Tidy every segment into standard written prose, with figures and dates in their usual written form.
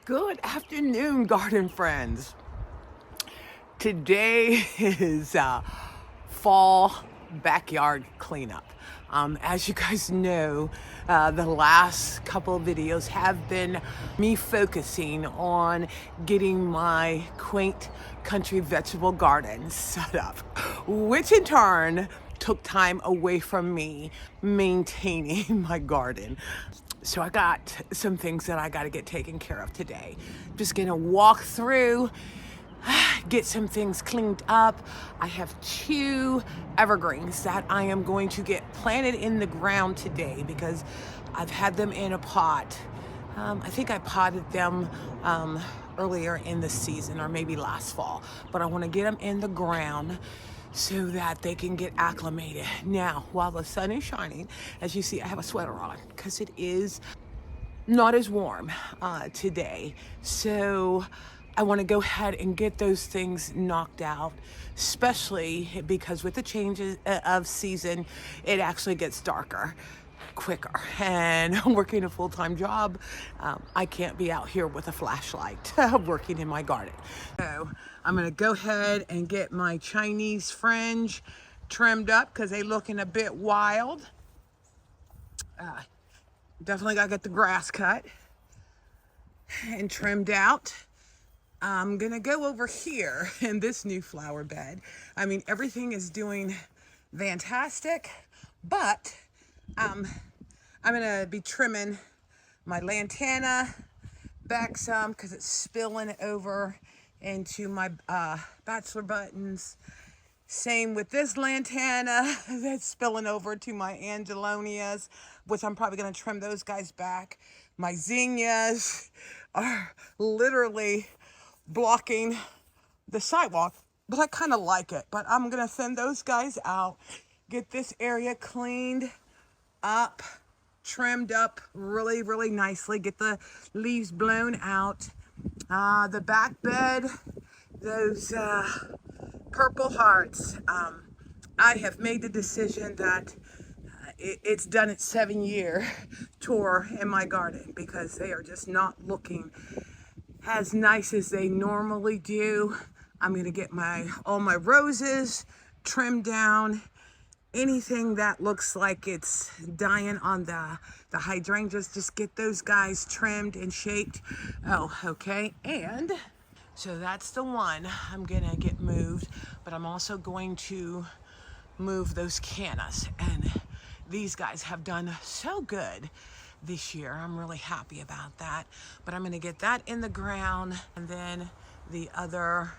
Good afternoon, garden friends. Today is fall backyard cleanup. As you guys know, the last couple of videos have been me focusing on getting my quaint country vegetable garden set up, which in turn took time away from me maintaining my garden. So I got some things that I got to get taken care of today. Just gonna walk through, get some things cleaned up. I have 2 evergreens that I am going to get planted in the ground today because I've had them in a pot. I think I potted them earlier in the season or maybe last fall, but I want to get them in the ground so that they can get acclimated. Now, while the sun is shining, as you see, I have a sweater on because it is not as warm today. So I want to go ahead and get those things knocked out, especially because with the changes of season, it actually gets darker quicker. And working a full-time job, I can't be out here with a flashlight working in my garden. So I'm gonna go ahead and get my Chinese fringe trimmed up because they looking a bit wild. Definitely gotta get the grass cut and trimmed out. I'm gonna go over here in this new flower bed. I mean, everything is doing fantastic, but I'm gonna be trimming my lantana back some because it's spilling over into my bachelor buttons. Same with this lantana that's spilling over to my angelonias, which I'm probably gonna trim those guys back. My zinnias are literally blocking the sidewalk, but I kind of like it. But I'm gonna thin those guys out, get this area cleaned up, trimmed up really, really nicely, get the leaves blown out. The back bed, those purple hearts, I have made the decision that it's done its 7-year tour in my garden because they are just not looking as nice as they normally do. I'm gonna get all my roses trimmed down. Anything that looks like it's dying on the hydrangeas, just get those guys trimmed and shaped. Oh, okay. And so that's the one I'm gonna get moved, but I'm also going to move those cannas. And these guys have done so good this year. I'm really happy about that. But I'm gonna get that in the ground and then the other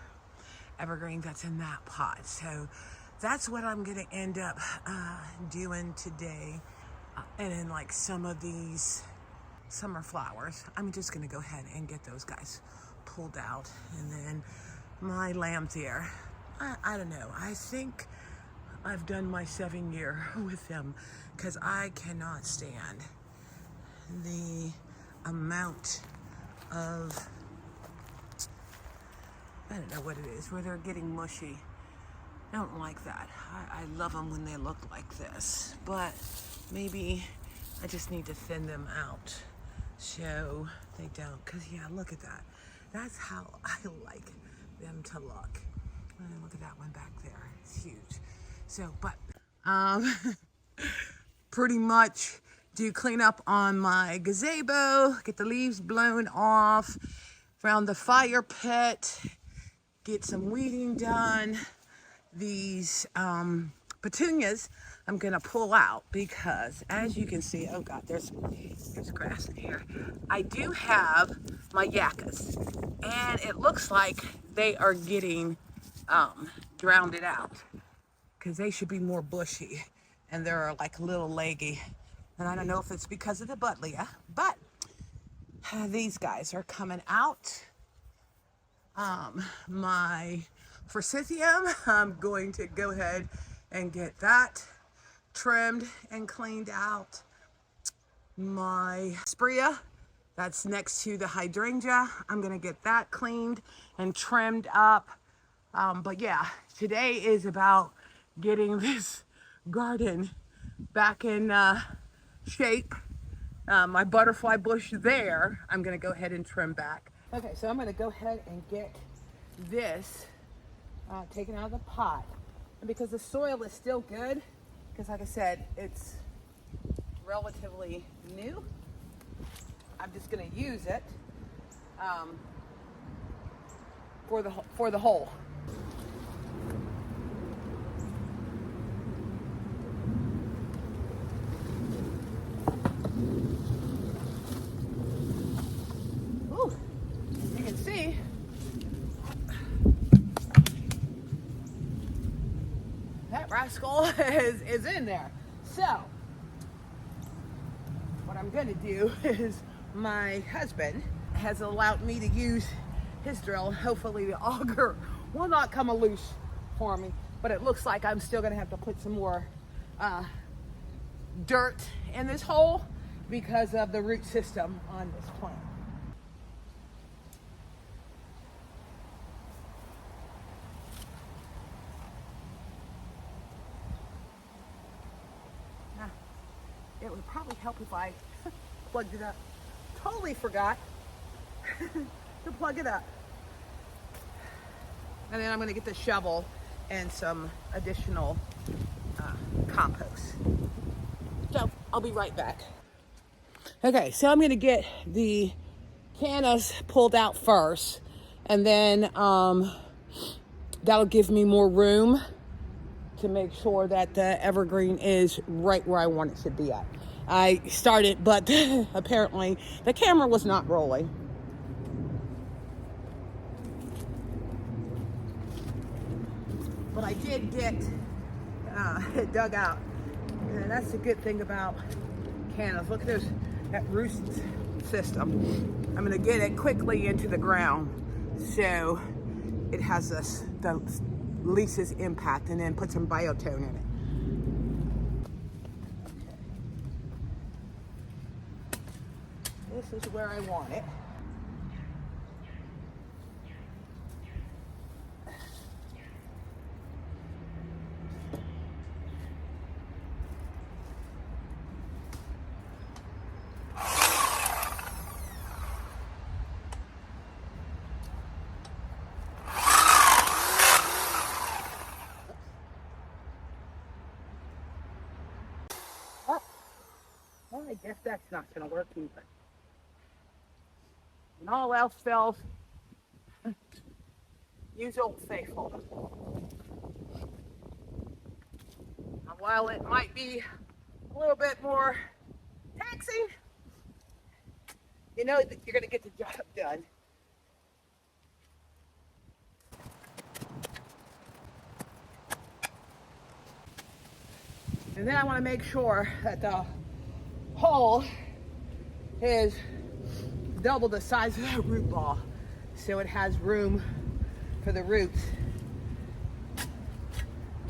evergreen that's in that pot. So that's what I'm gonna end up doing today. And then like some of these summer flowers, I'm just gonna go ahead and get those guys pulled out. And then my lambs I don't know, I think I've done my 7-year with them because I cannot stand the amount of, I don't know what it is, where they're getting mushy. I don't like that. I love them when they look like this, but maybe I just need to thin them out so they don't, because yeah, look at that. That's how I like them to look. And look at that one back there, it's huge. So, but pretty much do clean up on my gazebo, get the leaves blown off, around the fire pit, get some weeding done. These petunias I'm gonna pull out because as you can see, oh God, there's grass in here. I do have my yuccas and it looks like they are getting drowned out because they should be more bushy and they're like a little leggy. And I don't know if it's because of the buddleia, but these guys are coming out. My forsythium, I'm going to go ahead and get that trimmed and cleaned out. My sprea, that's next to the hydrangea, I'm gonna get that cleaned and trimmed up. But yeah, today is about getting this garden back in shape. My butterfly bush there, I'm gonna go ahead and trim back. Okay, so I'm going to go ahead and get this taken out of the pot. And because the soil is still good, because like I said, it's relatively new, I'm just going to use it for the hole. Ooh, you can see that rascal is in there. So what I'm going to do is my husband has allowed me to use his drill. Hopefully the auger will not come loose for me, but it looks like I'm still going to have to put some more dirt in this hole because of the root system on this plant. Now, it would probably help if I plugged it up. Totally forgot to plug it up. And then I'm going to get the shovel and some additional compost. So I'll be right back. Okay, so I'm going to get the cannas pulled out first, and then that'll give me more room to make sure that the evergreen is right where I want it to be at. I started, but apparently the camera was not rolling. But I did get it dug out. And that's the good thing about cannas. Look at that root system. I'm going to get it quickly into the ground so it has the least impact, and then put some biotone in it. This is where I want it. Well, I guess that's not going to work either. When all else fails, use Old Faithful. Now, while it might be a little bit more taxing, you know that you're going to get the job done. And then I want to make sure that the hole is double the size of that root ball, so it has room for the roots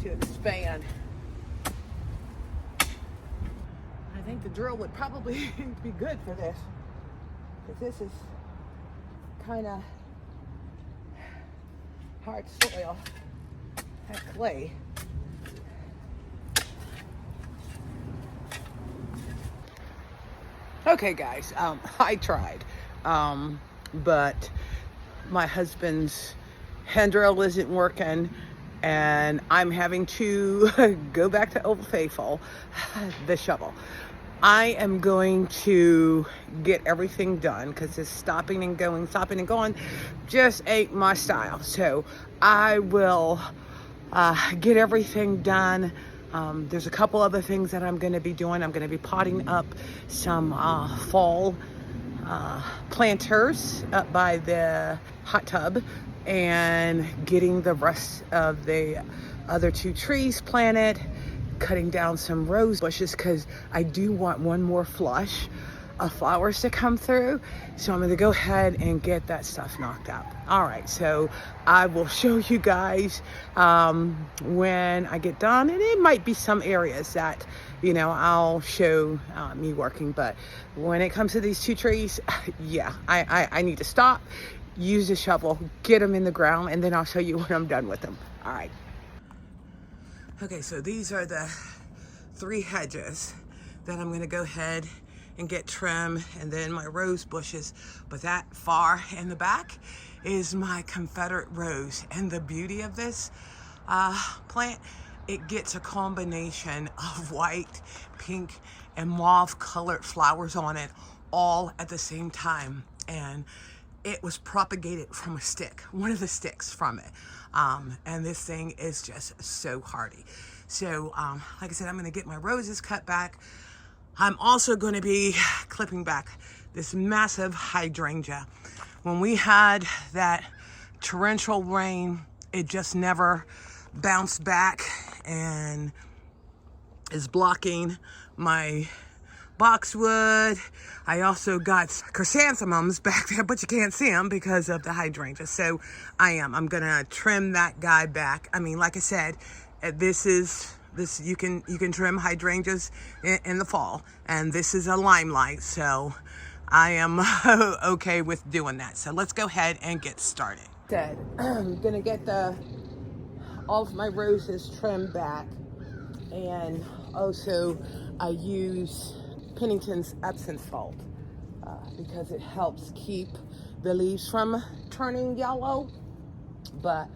to expand. I think the drill would probably be good for this, because this is kind of hard soil, that clay. Okay guys, I tried, but my husband's hand drill isn't working, and I'm having to go back to Old Faithful, the shovel. I am going to get everything done, because this stopping and going just ain't my style. So I will get everything done. There's a couple other things that I'm going to be doing. I'm going to be potting up some fall planters up by the hot tub, and getting the rest of the other 2 trees planted, cutting down some rose bushes, because I do want one more flush of flowers to come through. So I'm going to go ahead and get that stuff knocked out. All right, so I will show you guys when I get done, and it might be some areas that, you know, I'll show me working, but when it comes to these 2 trees, yeah, I need to stop, use the shovel, get them in the ground, and then I'll show you when I'm done with them. All right. Okay, so these are the 3 hedges that I'm going to go ahead and get trim, and then my rose bushes. But that far in the back is my Confederate rose. And the beauty of this plant, it gets a combination of white, pink, and mauve colored flowers on it all at the same time. And it was propagated from a stick, one of the sticks from it. And this thing is just so hardy. So like I said, I'm gonna get my roses cut back. I'm also gonna be clipping back this massive hydrangea. When we had that torrential rain, it just never bounced back and is blocking my boxwood. I also got chrysanthemums back there, but you can't see them because of the hydrangea. So I'm gonna trim that guy back. I mean, like I said, this you can trim hydrangeas in the fall, and this is a limelight, so I am okay with doing that. So let's go ahead and get started. I'm gonna get all of my roses trimmed back, and also I use Pennington's Epsom salt because it helps keep the leaves from turning yellow. But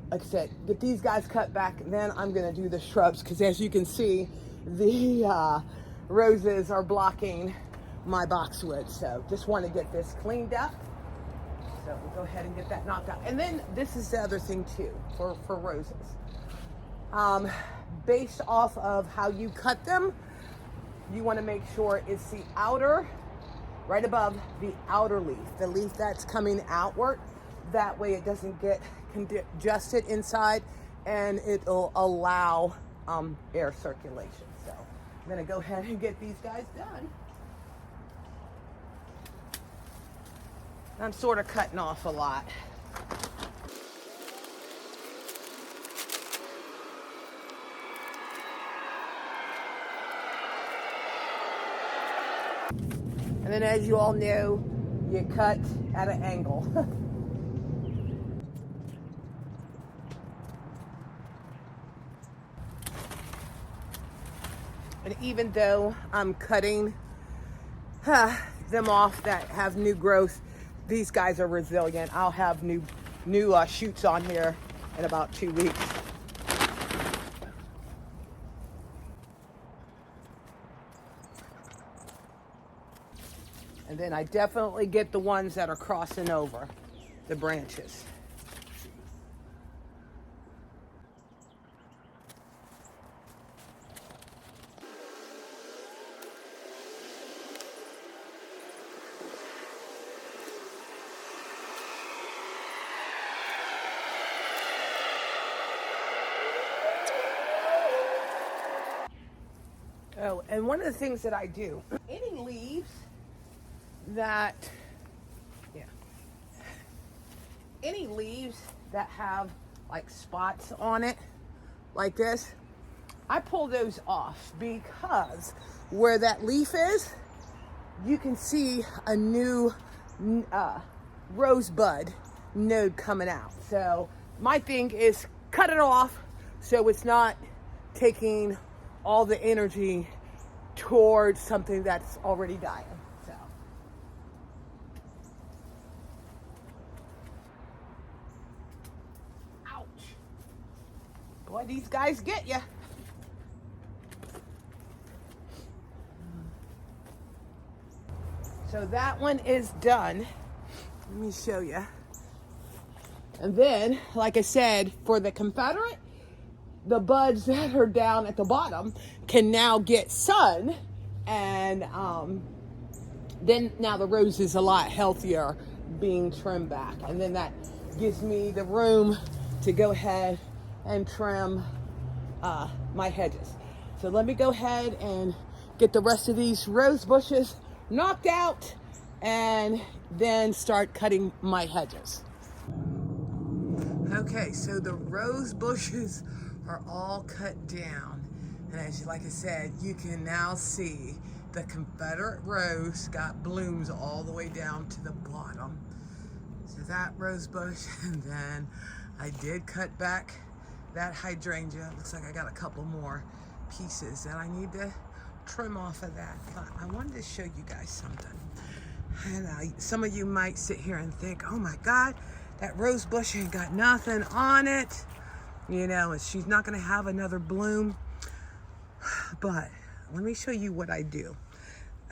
like I said, get these guys cut back, then I'm gonna do the shrubs, because as you can see, the roses are blocking my boxwood. So just want to get this cleaned up. So we'll go ahead and get that knocked out. And then this is the other thing too for roses. Based off of how you cut them, you want to make sure it's the outer, right above the outer leaf, the leaf that's coming outward. That way it doesn't get congested inside, and it'll allow air circulation. So I'm going to go ahead and get these guys done. I'm sort of cutting off a lot. And then, as you all know, you cut at an angle. And even though I'm cutting them off that have new growth, these guys are resilient. I'll have new shoots on here in about 2 weeks. And then I definitely get the ones that are crossing over the branches. Oh, and one of the things that I do, any leaves that have like spots on it like this, I pull those off, because where that leaf is, you can see a new rosebud node coming out. So my thing is cut it off so it's not taking all the energy towards something that's already dying. So ouch. Boy, these guys get you. So that one is done. Let me show you. And then, like I said, for the Confederate, the buds that are down at the bottom can now get sun, and then now the rose is a lot healthier being trimmed back. And then that gives me the room to go ahead and trim my hedges. So let me go ahead and get the rest of these rose bushes knocked out, and then start cutting my hedges. Okay, so the rose bushes are all cut down, and like I said, you can now see the Confederate rose got blooms all the way down to the bottom. So that rose bush, and then I did cut back that hydrangea. Looks like I got a couple more pieces that I need to trim off of that. But I wanted to show you guys something. And some of you might sit here and think, oh my God, that rose bush ain't got nothing on it. You know, and she's not gonna have another bloom. But let me show you what I do.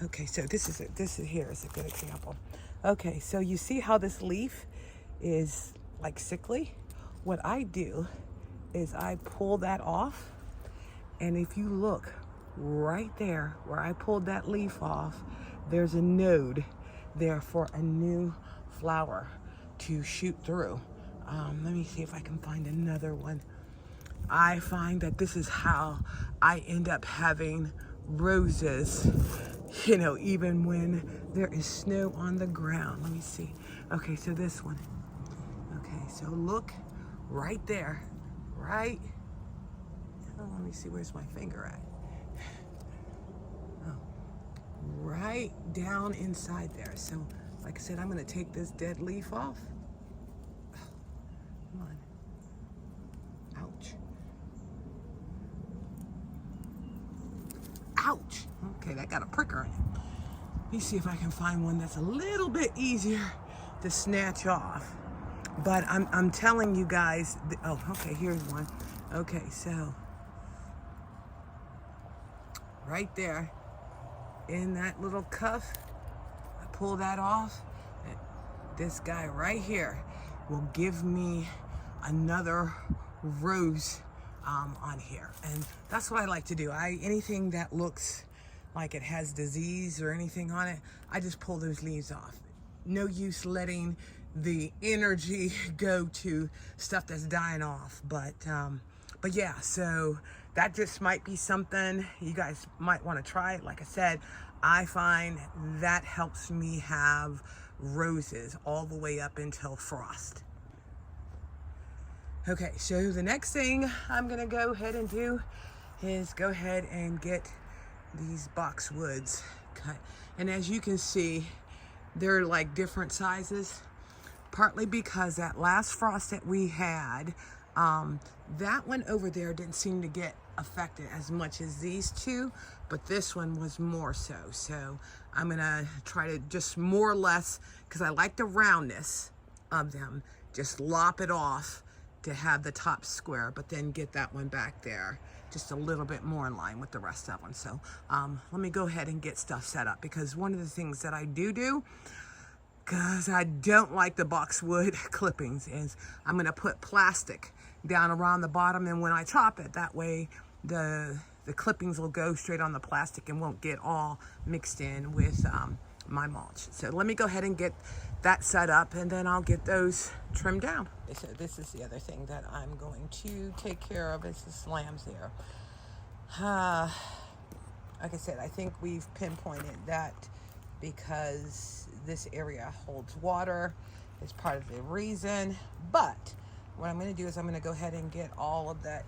Okay, so this here is a good example. Okay, so you see how this leaf is like sickly? What I do is I pull that off, and if you look right there where I pulled that leaf off, there's a node there for a new flower to shoot through. Let me see if I can find another one. I find that this is how I end up having roses, you know, even when there is snow on the ground. Let me see. Okay, so this one. Okay, so look right there, right? Oh, let me see, where's my finger at? Oh, right down inside there. So, like I said, I'm gonna take this dead leaf off. Oh, come on. Ouch. Ouch. Okay, that got a pricker in it. Let me see if I can find one that's a little bit easier to snatch off. But I'm telling you guys, oh, okay, here's one. Okay, so right there in that little cuff, I pull that off. This guy right here will give me another rose on here. And that's what I like to do. Anything that looks like it has disease or anything on it, I just pull those leaves off. No use letting the energy go to stuff that's dying off. But yeah, so that just might be something you guys might want to try. Like I said, I find that helps me have roses all the way up until frost. Okay, so the next thing I'm gonna go ahead and do is go ahead and get these boxwoods cut. And as you can see, they're like different sizes, partly because that last frost that we had, that one over there didn't seem to get affected as much as these two, but this one was more so. So I'm gonna try to just more or less, because I like the roundness of them, just lop it off to have the top square, but then get that one back there just a little bit more in line with the rest of them. So let me go ahead and get stuff set up, because one of the things that I do, because I don't like the boxwood clippings, is I'm gonna put plastic down around the bottom, and when I chop it, that way the clippings will go straight on the plastic and won't get all mixed in with my mulch. So let me go ahead and get that set up, and then I'll get those trimmed down. So this is the other thing that I'm going to take care of, is the slams there. Like I said, I think we've pinpointed that because this area holds water is part of the reason. But what I'm going to do is I'm going to go ahead and get all of that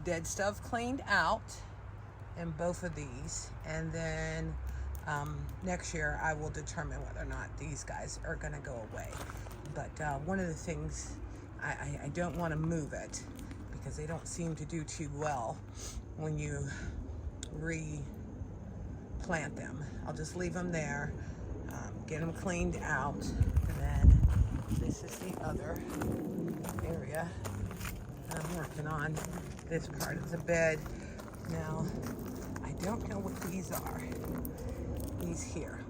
dead stuff cleaned out in both of these, and then next year I will determine whether or not these guys are going to go away. But one of the things, I don't want to move it, because they don't seem to do too well when you replant them. I'll just leave them there, get them cleaned out, and then this is the other area that I'm working on, this part of the bed. Now, I don't know what these are, these here,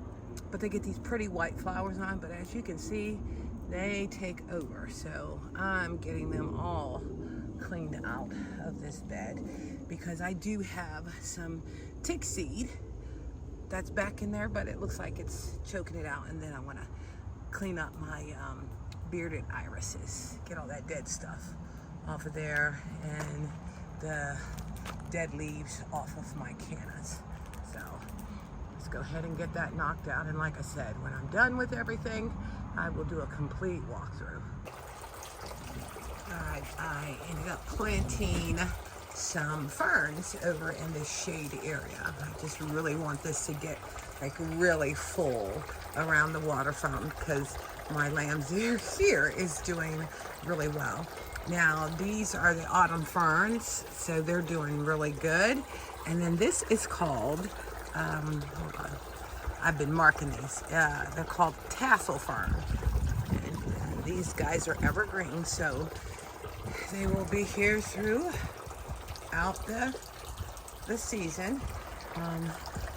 but they get these pretty white flowers on, but as you can see, they take over. So I'm getting them all cleaned out of this bed, because I do have some tick seed that's back in there, but it looks like it's choking it out. And then I want to clean up my bearded irises, get all that dead stuff off of there, and the dead leaves off of my cannas. So let's go ahead and get that knocked out. And like I said, when I'm done with everything, I will do a complete walkthrough. All right, I ended up planting some ferns over in the shade area. I just really want this to get like really full around the water fountain, because my lamb's here is doing really well. Now these are the autumn ferns, so they're doing really good. And then this is called Hold on. I've been marking these. They're called tassel fern. And these guys are evergreen, so they will be here throughout the season.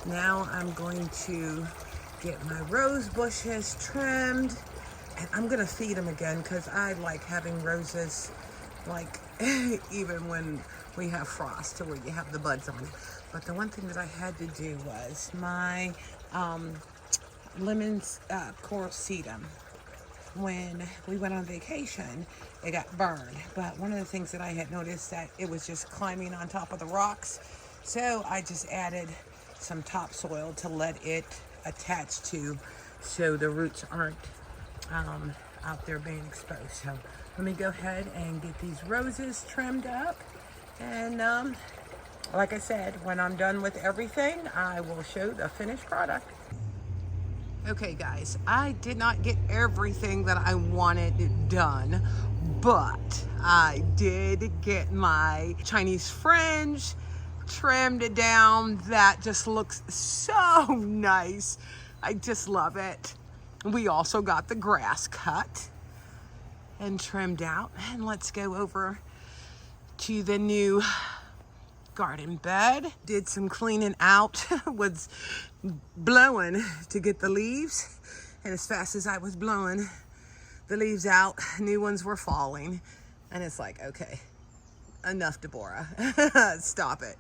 Now I'm going to get my rose bushes trimmed, and I'm gonna feed them again because I like having roses, like even when we have frost to where you have the buds on it. But the one thing that I had to do was my lemons coral sedum. When we went on vacation, it got burned. But one of the things that I had noticed that it was just climbing on top of the rocks. So I just added some topsoil to let it attach to, so the roots aren't out there being exposed. So let me go ahead and get these roses trimmed up. And like I said, when I'm done with everything, I will show the finished product. Okay guys, I did not get everything that I wanted done, but I did get my Chinese fringe trimmed down. That just looks so nice. I just love it. We also got the grass cut and trimmed out. And let's go over to the new garden bed. Did some cleaning out, was blowing to get the leaves, and as fast as I was blowing the leaves out, new ones were falling, and it's like, okay, enough, Deborah. Stop it.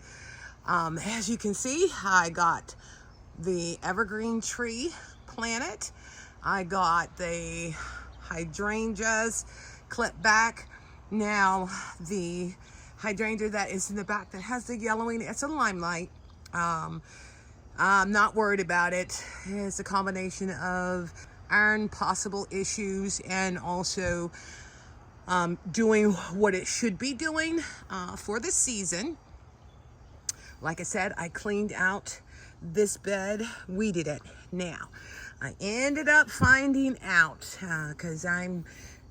As you can see, I got the evergreen tree planted. I got the hydrangeas clipped back. Now the hydrangea that is in the back that has the yellowing, it's a limelight. I'm not worried about it. It's a combination of iron possible issues and also doing what it should be doing for the season. Like I said, I cleaned out this bed, weeded it. Now, I ended up finding out, because I'm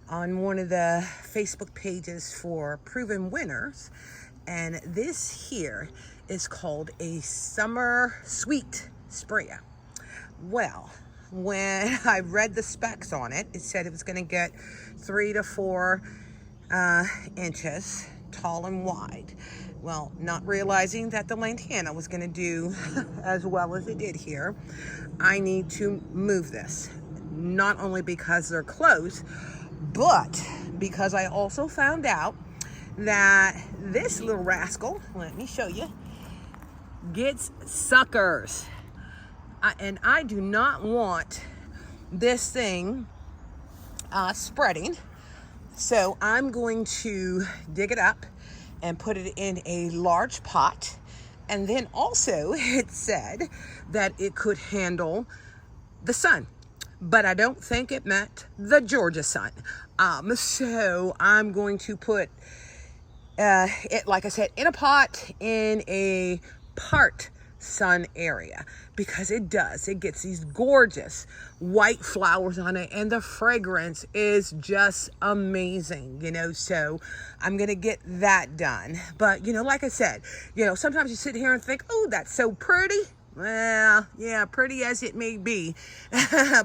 on one of the Facebook pages for proven winners, and this here is called a summer sweet sprayer. Well, when I read the specs on it, it said it was going to get 3 to 4 inches tall and wide. Well, not realizing that the lantana was going to do as well as it did here, I need to move this. Not only because they're close, but because I also found out that this little rascal, let me show you, gets suckers. And I do not want this thing spreading. So I'm going to dig it up and put it in a large pot. And then also it said that it could handle the sun, but I don't think it meant the Georgia sun. So I'm going to put it, like I said, in a pot in a part sun area, because it gets these gorgeous white flowers on it, and the fragrance is just amazing, you know. So I'm gonna get that done. But you know, like I said, you know, sometimes you sit here and think, oh, that's so pretty. Well, yeah, pretty as it may be,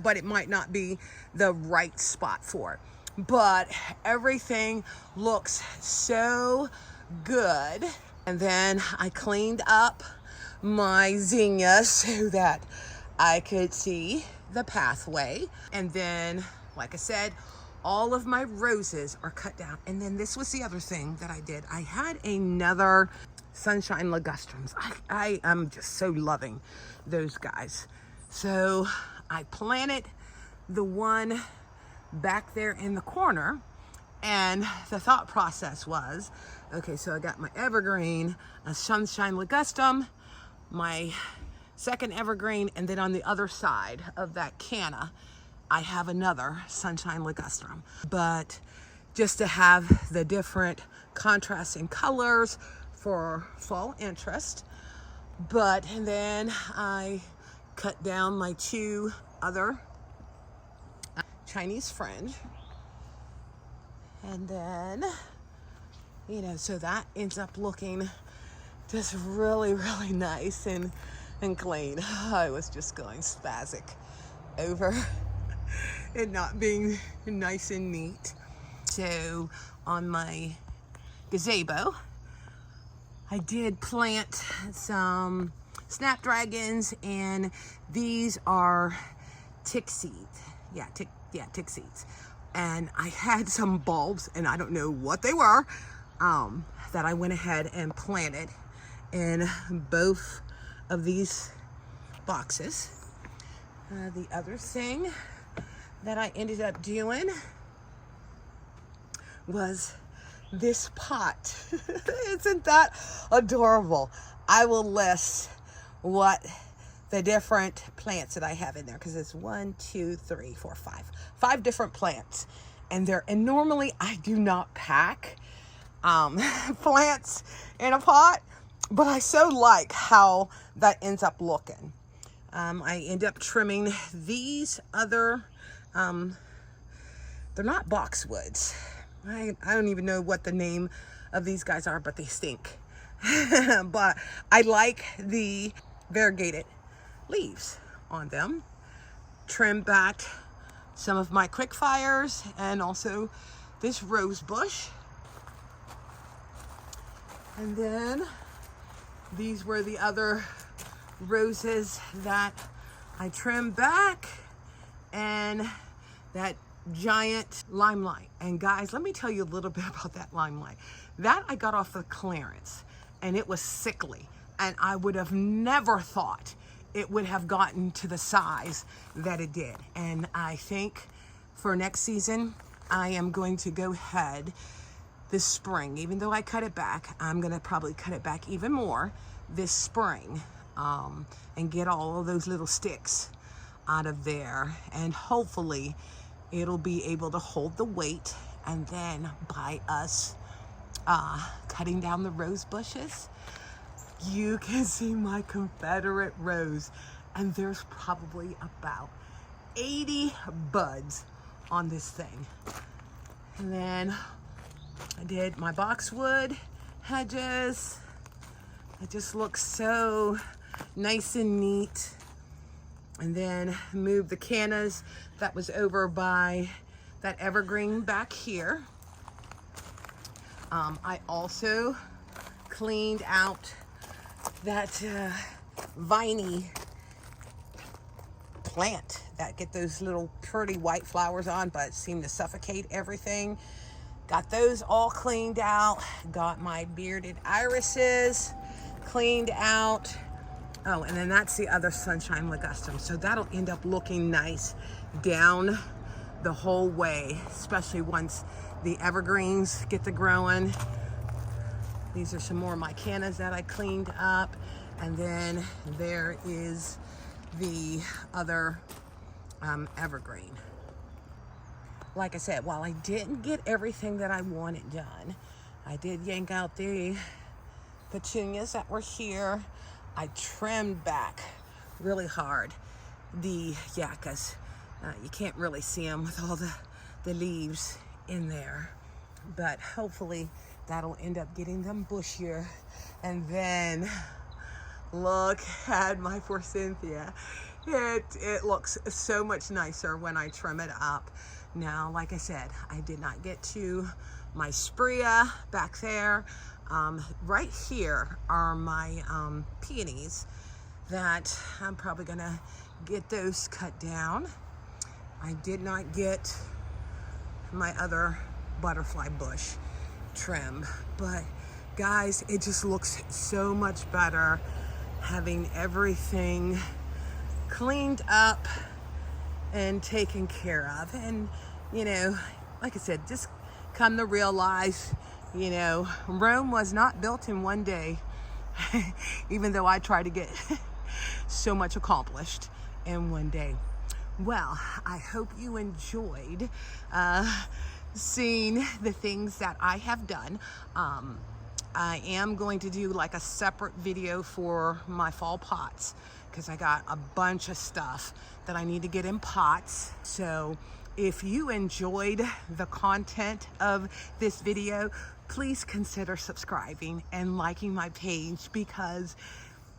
but it might not be the right spot for it. But everything looks so good. And then I cleaned up my zinnias so that I could see the pathway. And then, like I said, all of my roses are cut down. And then this was the other thing that I did. I had another sunshine ligustrums. I am just so loving those guys. So I planted the one back there in the corner, and the thought process was, okay, so I got my evergreen, a sunshine ligustrum, my second evergreen, and then on the other side of that canna, I have another sunshine ligustrum. But just to have the different contrasting colors for fall interest. But and then I cut down my 2 other Chinese fringe, and then, you know, so that ends up looking just really, really nice. And and clean. I was just going spastic over it not being nice and neat. So on my gazebo, I did plant some snapdragons, and these are tick seeds. Tick seeds. And I had some bulbs, and I don't know what they were, that I went ahead and planted in both of these boxes. The other thing that I ended up doing was this pot. Isn't that adorable? I will list what the different plants that I have in there, because it's 5 different plants, and normally I do not pack plants in a pot, but I so like how that ends up looking. I end up trimming these other they're not boxwoods. I don't even know what the name of these guys are, but they stink. But I like the variegated leaves on them. Trim back some of my quick fires and also this rose bush. And then these were the other roses that I trimmed back, and that giant limelight. And guys, let me tell you a little bit about that limelight. That I got off the clearance, and it was sickly, and I would have never thought it would have gotten to the size that it did. And I think for next season, I am going to go ahead this spring. Even though I cut it back, I'm gonna probably cut it back even more this spring, and get all of those little sticks out of there, and hopefully it'll be able to hold the weight. And then by us cutting down the rose bushes, you can see my Confederate rose, and there's probably about 80 buds on this thing. And then I did my boxwood hedges. It just looks so nice and neat. And then moved the cannas that was over by that evergreen back here. I also cleaned out that viney plant that get those little pretty white flowers on, but seem to suffocate everything. Got those all cleaned out. Got my bearded irises cleaned out. Oh, and then that's the other sunshine ligustum. So that'll end up looking nice down the whole way, especially once the evergreens get to growing. These are some more of my cannas that I cleaned up. And then there is the other evergreen. Like I said, while I didn't get everything that I wanted done, I did yank out the petunias that were here. I trimmed back really hard the yuccas. You can't really see them with all the leaves in there, but hopefully that'll end up getting them bushier. And then look at my forsythia. It looks so much nicer when I trim it up. Now, like I said, I did not get to my sprea back there. Right here are my peonies that I'm probably gonna get those cut down. I did not get my other butterfly bush trim, but guys, it just looks so much better having everything cleaned up and taken care of. And you know, like I said, just come to realize, you know, Rome was not built in one day. Even though I try to get so much accomplished in one day. Well, I hope you enjoyed seeing the things that I have done. I am going to do like a separate video for my fall pots, because I got a bunch of stuff that I need to get in pots. So if you enjoyed the content of this video, please consider subscribing and liking my page, because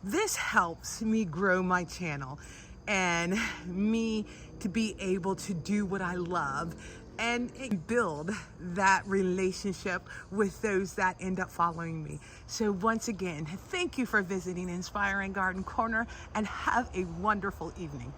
This helps me grow my channel and me to be able to do what I love and build that relationship with those that end up following me. So once again, thank you for visiting Inspiring Garden Corner and have a wonderful evening.